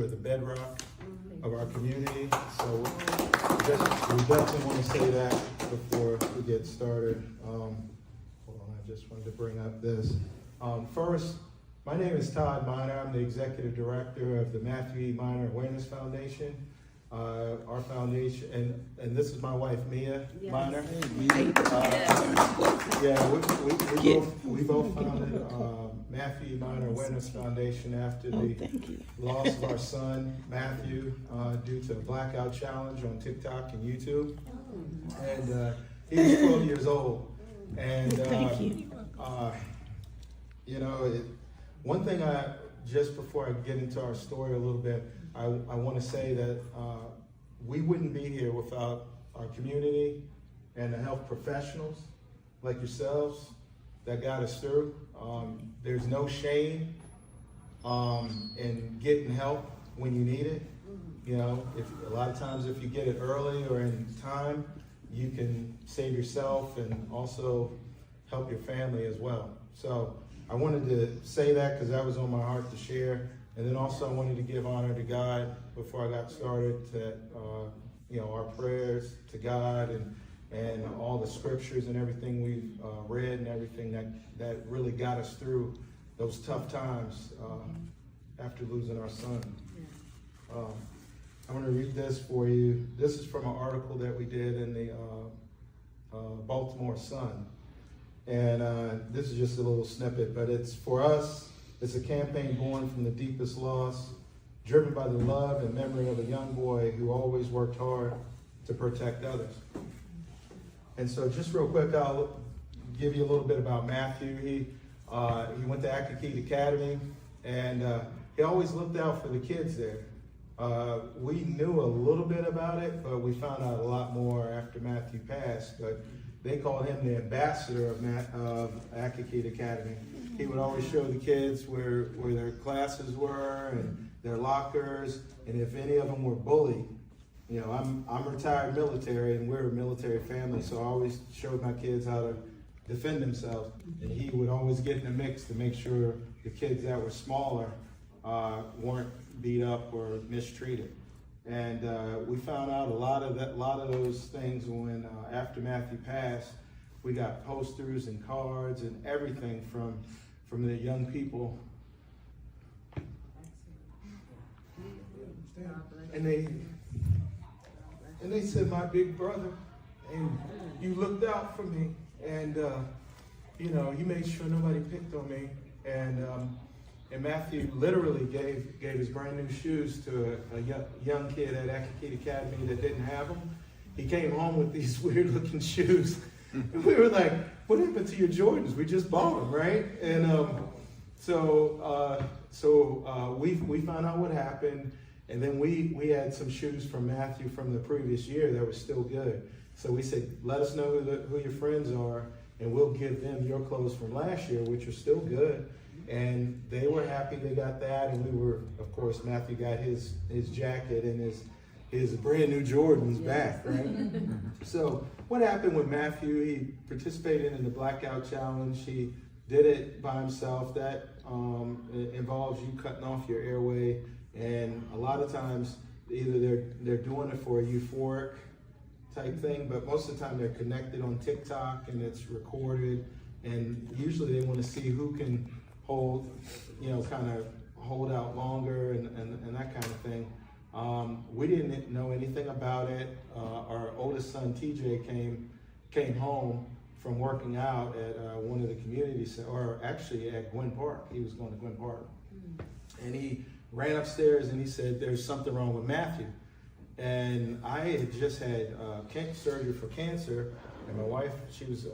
are the bedrock of our community. So we definitely want to say that before we get started. Hold on, I just wanted to bring up this. First, my name is Todd Miner. I'm the Executive Director of the Matthew E. Miner Awareness Foundation. Our foundation, and this is my wife, Mia Miner. We both founded Matthew E. Miner Awareness Foundation after the loss of our son, Matthew, due to a blackout challenge on TikTok and YouTube. And he was 12 years old. And, one thing just before I get into our story a little bit, I want to say that we wouldn't be here without our community and the health professionals like yourselves that got us through. There's no shame in getting help when you need it. You know, a lot of times if you get it early or in time, you can save yourself and also help your family as well. So I wanted to say that because that was on my heart to share. And then also I wanted to give honor to God before I got started, that our prayers to God and all the scriptures and everything we've read and everything that really got us through those tough times after losing our son. I want to read this for you. This is from an article that we did in the Baltimore Sun. And this is just a little snippet, but it's for us. It's a campaign born from the deepest loss, driven by the love and memory of a young boy who always worked hard to protect others. And so just real quick, I'll give you a little bit about Matthew. He went to Accokeet Academy, and he always looked out for the kids there. We knew a little bit about it, but we found out a lot more after Matthew passed. But they called him the ambassador of Accokeet Academy. He would always show the kids where their classes were and their lockers, and if any of them were bullied. You know, I'm retired military, and we're a military family, so I always showed my kids how to defend themselves. And he would always get in the mix to make sure the kids that were smaller weren't beat up or mistreated. And we found out a lot of those things when after Matthew passed. We got posters and cards and everything from the young people. And they said, my big brother, and you looked out for me, and you made sure nobody picked on me. And Matthew literally gave his brand new shoes to a young kid at Accokeet Academy that didn't have them. He came home with these weird looking shoes. And we were like, what happened to your Jordans? We just bought them, right? And so we found out what happened. And then we had some shoes from Matthew from the previous year that were still good. So we said, let us know who your friends are, and we'll give them your clothes from last year, which are still good. And they were happy they got that. And we were, of course, Matthew got his jacket and his brand new Jordans back, right? So what happened with Matthew? He participated in the blackout challenge. He did it by himself. That involves you cutting off your airway. And a lot of times, either they're doing it for a euphoric type thing, but most of the time they're connected on TikTok and it's recorded. And usually they want to see who can hold out longer and that kind of thing. We didn't know anything about it. Our oldest son, TJ, came home from working out at one of the communities, or actually at Gwynn Park. He was going to Gwynn Park. And he ran upstairs and he said, there's something wrong with Matthew. And I had just had surgery for cancer, and my wife, she was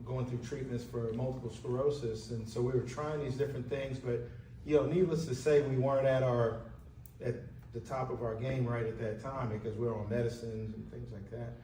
going through treatments for multiple sclerosis. And so we were trying these different things, but needless to say, we weren't at the top of our game right at that time because we were on medicines and things like that.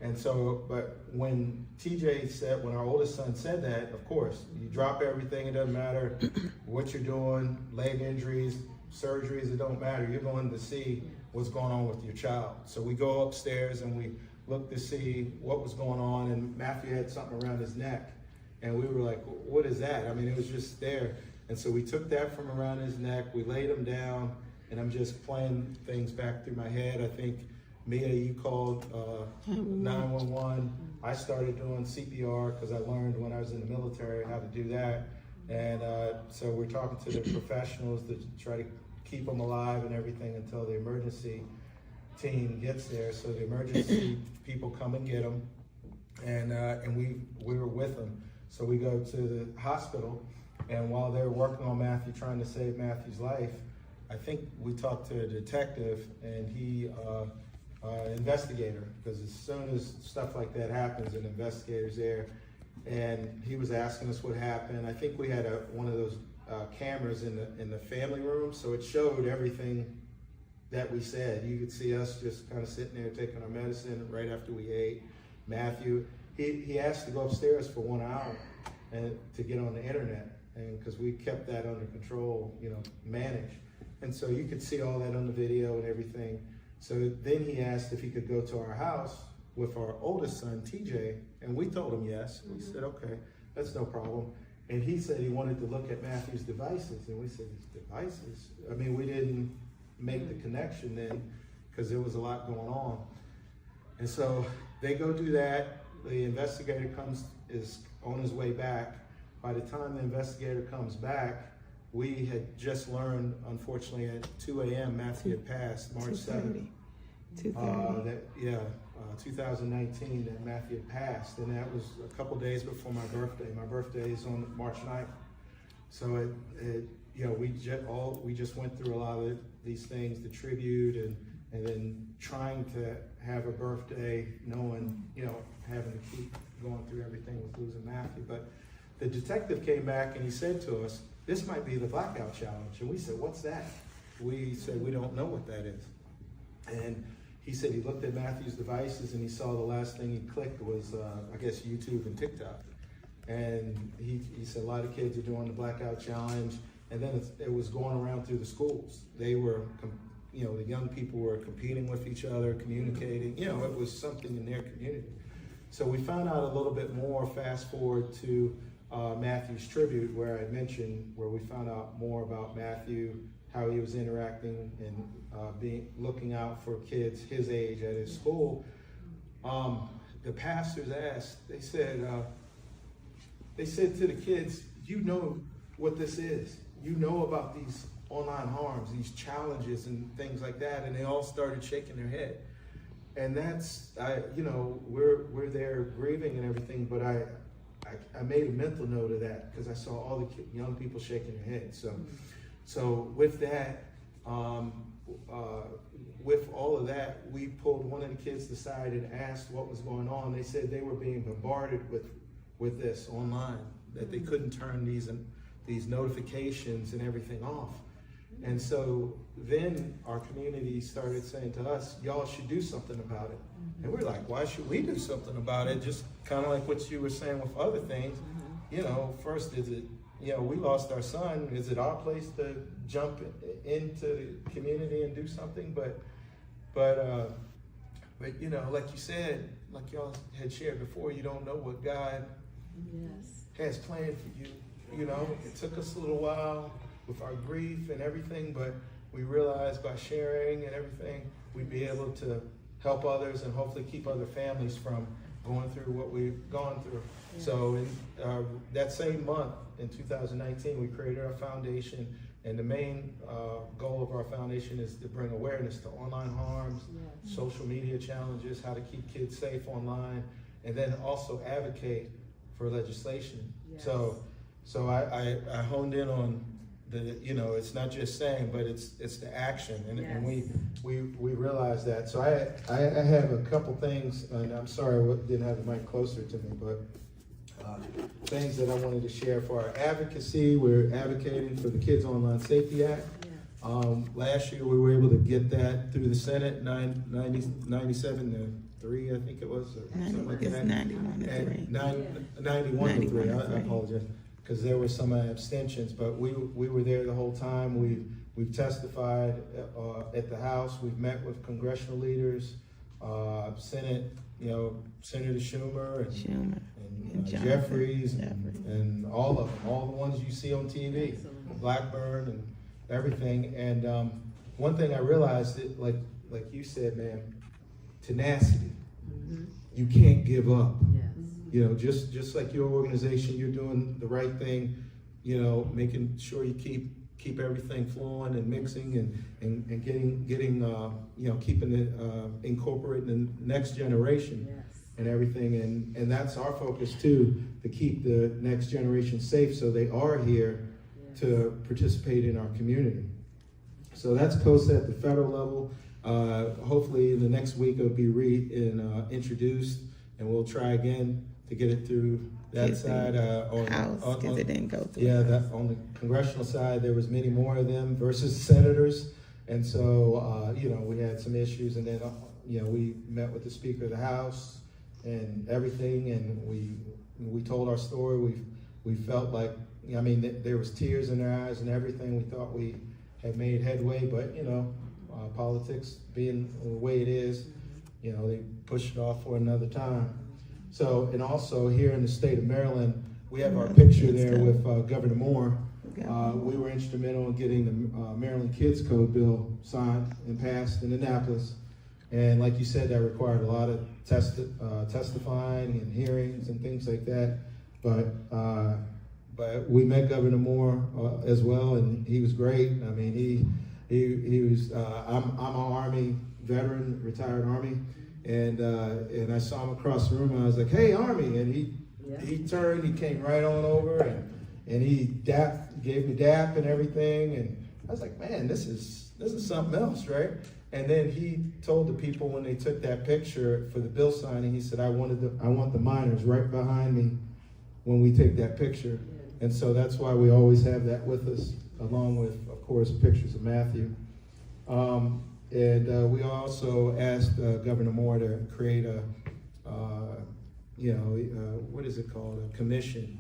And so, but when when our oldest son said that, of course, you drop everything, it doesn't matter what you're doing, leg injuries, surgeries, it don't matter. You're going to see what's going on with your child. So we go upstairs and we look to see what was going on, and Matthew had something around his neck. And we were like, what is that? I mean, it was just there. And so we took that from around his neck, we laid him down, and I'm just playing things back through my head. I think, Mia, you called 911. I started doing CPR because I learned when I was in the military how to do that. And so we're talking to the professionals to try to keep them alive and everything until the emergency team gets there. So the emergency people come and get them, and we were with them. So we go to the hospital, and while they're working on Matthew, trying to save Matthew's life, I think we talked to a detective, and he, investigator, because as soon as stuff like that happens, an investigator's there, and he was asking us what happened. I think we had one of those cameras in the family room, so it showed everything that we said. You could see us just kind of sitting there taking our medicine right after we ate. Matthew, he asked to go upstairs for 1 hour and to get on the internet, and because we kept that under control, managed. And so you could see all that on the video and everything. So then he asked if he could go to our house with our oldest son, TJ, and we told him yes. We said, okay, that's no problem. And he said he wanted to look at Matthew's devices, and we said, his devices? I mean, we didn't make the connection then because there was a lot going on. And so they go do that. The investigator is on his way back. By the time the investigator comes back, we had just learned, unfortunately, at 2 a.m. Matthew had passed, March 7th. 2019, that Matthew had passed, and that was a couple days before my birthday. My birthday is on March 9th. So we just went through a lot of these things, the tribute, and then trying to have a birthday, knowing, having to keep going through everything with losing Matthew. But the detective came back and he said to us, this might be the blackout challenge. And we said, what's that? We said, we don't know what that is. And he said he looked at Matthew's devices and he saw the last thing he clicked was, I guess, YouTube and TikTok. And he said a lot of kids are doing the blackout challenge. And then it was going around through the schools. They were, the young people were competing with each other, communicating. It was something in their community. So we found out a little bit more, fast forward to Matthew's tribute, where I mentioned, where we found out more about Matthew, how he was interacting and looking out for kids his age at his school. The pastors asked, they said to the kids, you know what this is. You know about these online harms, these challenges and things like that. And they all started shaking their head. And that's, we're there grieving and everything, but I made a mental note of that because I saw all the young people shaking their heads. So with that, with all of that, we pulled one of the kids aside and asked what was going on. They said they were being bombarded with this online, that they couldn't turn these notifications and everything off. And so then our community started saying to us, y'all should do something about it. And we're like, why should we do something about it? Just kind of like what you were saying with other things. First, is it, we lost our son. Is it our place to jump into the community and do something? But like you said, like y'all had shared before, you don't know what God has planned for you. It took us a little while with our grief and everything, but we realized by sharing and everything, we'd be able to help others and hopefully keep other families from going through what we've gone through. Yes. So in that same month, in 2019, we created our foundation, and the main goal of our foundation is to bring awareness to online harms, social media challenges, how to keep kids safe online, and then also advocate for legislation. Yes. So I honed in on it's not just saying, but it's the action, and we realized that. So I have a couple things, and I'm sorry I didn't have the mic closer to me, but things that I wanted to share for our advocacy. We're advocating for the Kids Online Safety Act. Last year we were able to get that through the Senate, 97 to 3, I think it was, or something like that. 91 to 3. 91 to 3. I apologize, because there were some abstentions, but we were there the whole time. We've testified at the House. We've met with congressional leaders, Senate, Senator Schumer and Jeffries and all of them, all the ones you see on TV, Blackburn and everything. And one thing I realized, that, like you said, ma'am, tenacity. You can't give up. Yes. You know, just like your organization, you're doing the right thing, you know, making sure you keep everything flowing and mixing and getting you know, keeping it incorporating the next generation. Yes. And everything, and that's our focus too, to keep the next generation safe so they are here to participate in our community. So that's COSA at the federal level. Hopefully in the next week it'll be introduced, and we'll try again to get it through that side. Because it didn't go through. Yeah, that on the congressional side, there was many more of them versus senators. And so, you know, we had some issues, and then, you know, we met with the Speaker of the House and everything, and we told our story. We felt like, I mean, there was tears in their eyes and everything. We thought we had made headway, but, you know, politics being the way it is, you know, they pushed it off for another time. So, and also here in the state of Maryland, we have our picture there with Governor Moore. We were instrumental in getting the Maryland Kids Code bill signed and passed in Annapolis. And like you said, that required a lot of testifying and hearings and things like that. But we met Governor Moore as well, and he was great. I mean, he was. I'm an Army veteran, retired Army, and I saw him across the room. And I was like, "Hey, Army!" And he turned. He came right on over, and he gave me dap and everything. And I was like, "Man, this is something else, right?" And then he told the people when they took that picture for the bill signing, he said, I want the minors right behind me when we take that picture. And so that's why we always have that with us, along with, of course, pictures of Matthew. And we also asked Governor Moore to create what is it called? A commission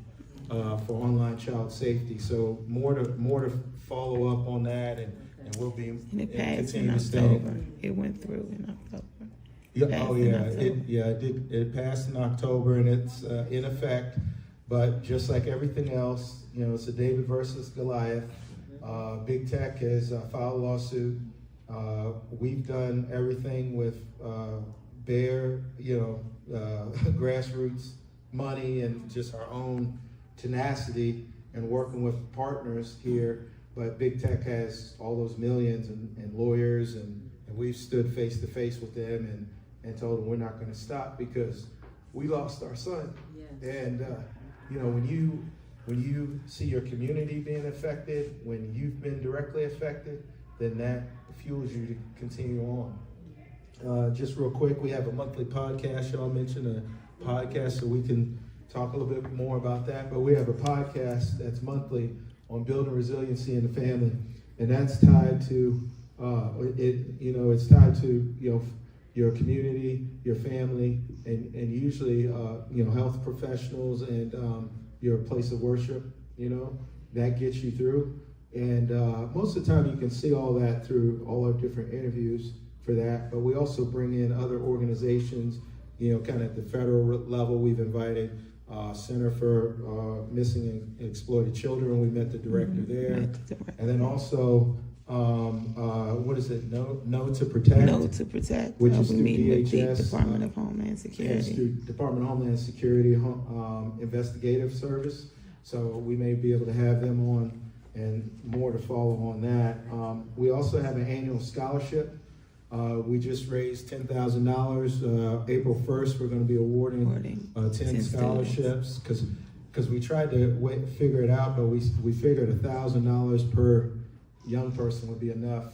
for online child safety. So more to follow up on that, and we'll be and it passed in October. It went through in October. It passed in October, and it's in effect. But just like everything else, you know, it's a David versus Goliath. Big Tech has filed a lawsuit. We've done everything with bare, grassroots money and just our own tenacity and working with partners here. But Big Tech has all those millions and lawyers, and we've stood face to face with them and told them we're not going to stop because we lost our son. Yes. And when you see your community being affected, when you've been directly affected, then that fuels you to continue on. Just real quick, we have a monthly podcast. Y'all mentioned a podcast, so we can talk a little bit more about that. But we have a podcast that's monthly on building resiliency in the family, and that's tied to it's tied to your community, your family, and usually health professionals and your place of worship. That gets you through, and most of the time you can see all that through all our different interviews for that. But we also bring in other organizations, kind of at the federal level. We've invited Center for Missing and Exploited Children. We met the director there. And then also, what is it? No to Protect. No to Protect. Which is we through meet with the DHS, Department of Homeland Security. It's through Department of Homeland Security Investigative Service. So we may be able to have them on, and more to follow on that. We also have an annual scholarship. We just raised $10,000. April 1st, we're going to be awarding 10 scholarships because we tried to figure it out, but we figured $1,000 per young person would be enough.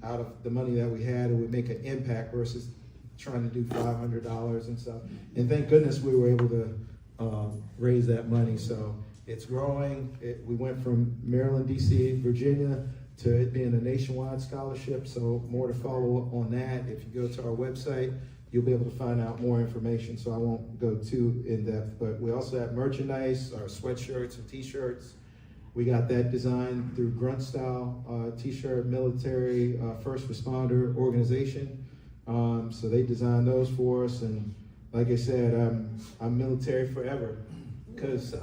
Out of the money that we had, it would make an impact versus trying to do $500 and stuff. And thank goodness we were able to raise that money. So it's growing. We went from Maryland, DC, Virginia, to it being a nationwide scholarship. So more to follow on that. If you go to our website, you'll be able to find out more information. So I won't go too in depth, but we also have merchandise, our sweatshirts and t-shirts. We got that designed through Grunt Style t-shirt, military first responder organization. So they designed those for us. And like I said, I'm military forever because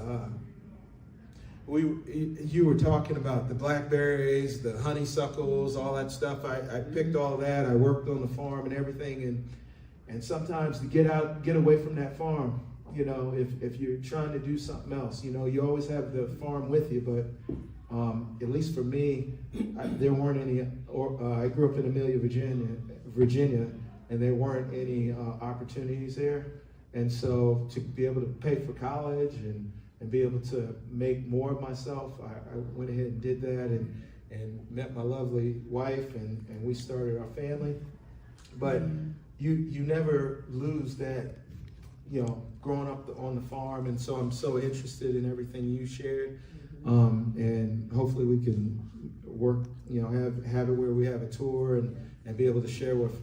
you were talking about the blackberries, the honeysuckles, all that stuff. I picked all that. I worked on the farm and everything, and sometimes to get away from that farm, you know, if you're trying to do something else, you know, you always have the farm with you, but at least for me, there weren't any, I grew up in Amelia, Virginia, and there weren't any opportunities there. And so to be able to pay for college and be able to make more of myself, I went ahead and did that and met my lovely wife, and we started our family. But you never lose that, you know, growing up on the farm. And so I'm so interested in everything you shared. And hopefully we can work, you know, have it where we have a tour and be able to share with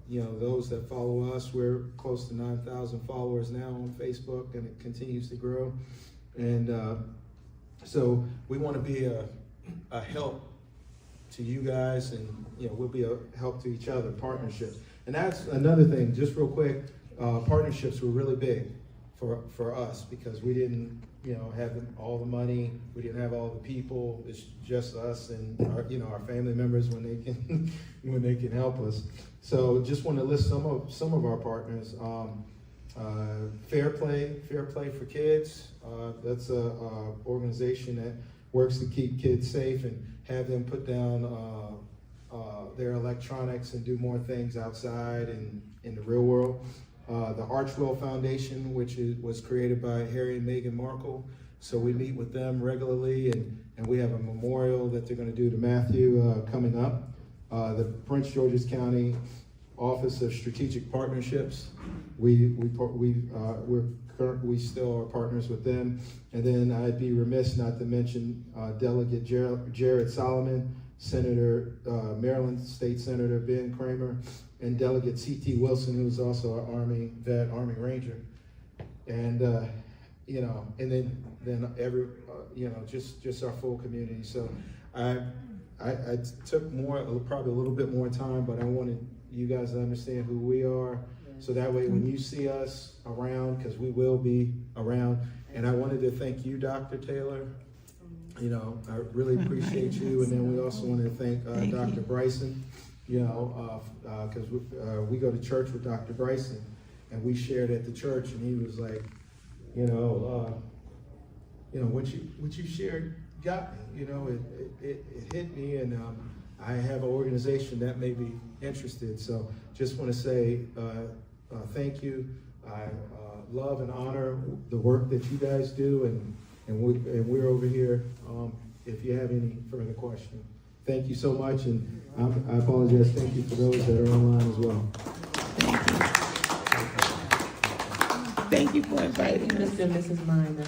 you know, those that follow us. We're close to 9,000 followers now on Facebook, and it continues to grow. And so we want to be a help to you guys, and you know, we'll be a help to each other, partnerships. And that's another thing, just real quick, partnerships were really big for us, because we didn't, you know, have all the money, we didn't have all the people. It's just us and our, you know, our family members when they can when they can help us. So just want to list some of our partners. Fair Play for Kids. That's a organization that works to keep kids safe and have them put down their electronics and do more things outside and in the real world. The Archwell Foundation, which was created by Harry and Meghan Markle. So we meet with them regularly, and we have a memorial that they're going to do to Matthew coming up. The Prince George's County Office of Strategic Partnerships, we still are partners with them. And then I'd be remiss not to mention Delegate Jared Solomon, Senator, Maryland State Senator Ben Kramer, and Delegate C.T. Wilson, who's also an Army vet, Army Ranger. And, you know, and then every, you know, just our full community. So I took probably a little bit more time, but I wanted you guys to understand who we are. So that way when you see us around, because we will be around. And I wanted to thank you, Dr. Taylor. You know, I really appreciate you. And then we also want to thank Dr. Bryson, you know, because we go to church with Dr. Bryson, and we shared at the church, and he was like, you know, what you shared got me, you know, it hit me, and I have an organization that may be interested. So just want to say thank you. I love and honor the work that you guys do, and we're over here if you have any further questions. Thank you so much, and I apologize. Thank you for those that are online as well. Thank you for inviting us. Mr. and Mrs. Minor.